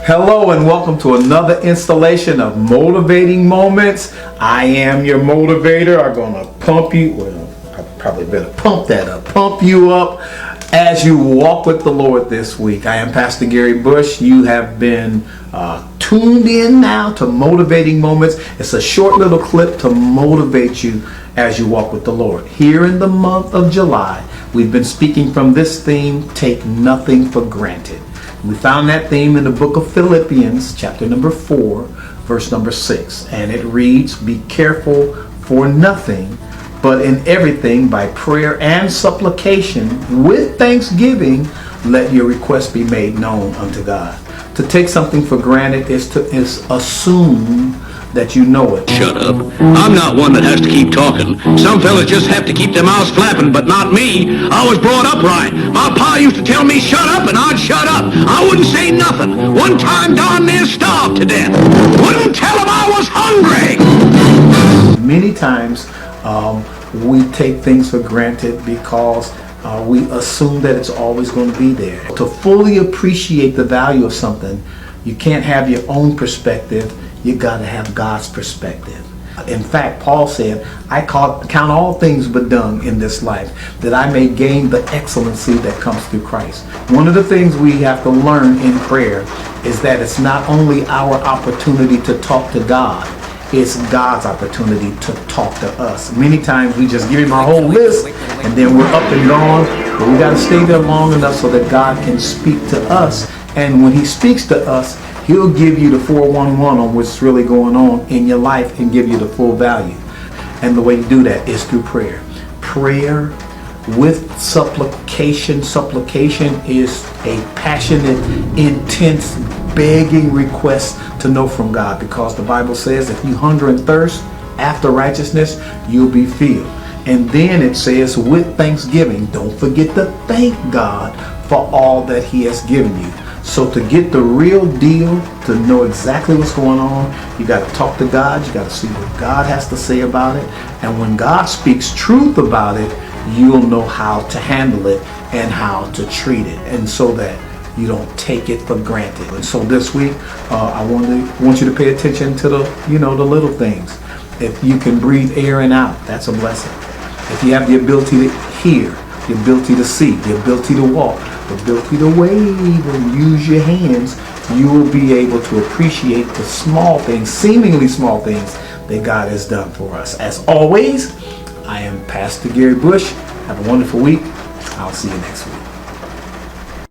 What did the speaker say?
Hello and welcome to another installation of Motivating Moments. I am your motivator. I'm going to pump you, well, I probably better pump that up, pump you up as you walk with the Lord this week. I am Pastor Gary Bush. You have been tuned in now to Motivating Moments. It's a short little clip to motivate you as you walk with the Lord. Here in the month of July, we've been speaking from this theme, Take Nothing for Granted. We found that theme in the book of Philippians, chapter number 4, verse number 6. And it reads, be careful for nothing, but in everything by prayer and supplication with thanksgiving, let your requests be made known unto God. To take something for granted is assume that you know it. Shut up. I'm not one that has to keep talking. Some fellas just have to keep their mouths flapping, but not me. I was brought up right. My pa used to tell me shut up, and I'd shut up. I wouldn't say nothing. One time darn near starved to death. Wouldn't tell him I was hungry. Many times we take things for granted because we assume that it's always going to be there. To fully appreciate the value of something, you can't have your own perspective. You got to have God's perspective. In fact, Paul said, I count all things but dung in this life, that I may gain the excellency that comes through Christ. One of the things we have to learn in prayer is that it's not only our opportunity to talk to God, it's God's opportunity to talk to us. Many times we just give him our whole list and then we're up and gone, but we got to stay there long enough so that God can speak to us. And when he speaks to us, he'll give you the 411 on what's really going on in your life and give you the full value. And the way you do that is through prayer. Prayer with supplication. Supplication is a passionate, intense, begging request to know from God, because the Bible says if you hunger and thirst after righteousness, you'll be filled. And then it says with thanksgiving, don't forget to thank God for all that he has given you. So to get the real deal, to know exactly what's going on, you got to talk to God. You got to see what God has to say about it. And when God speaks truth about it, you'll know how to handle it and how to treat it, and so that you don't take it for granted. And so this week, I want you to pay attention to the little things. If you can breathe air in and out, that's a blessing. If you have the ability to hear, the ability to see, the ability to walk, the ability to wave and use your hands, you will be able to appreciate the small things, seemingly small things, that God has done for us. As always, I am Pastor Gary Bush. Have a wonderful week. I'll see you next week.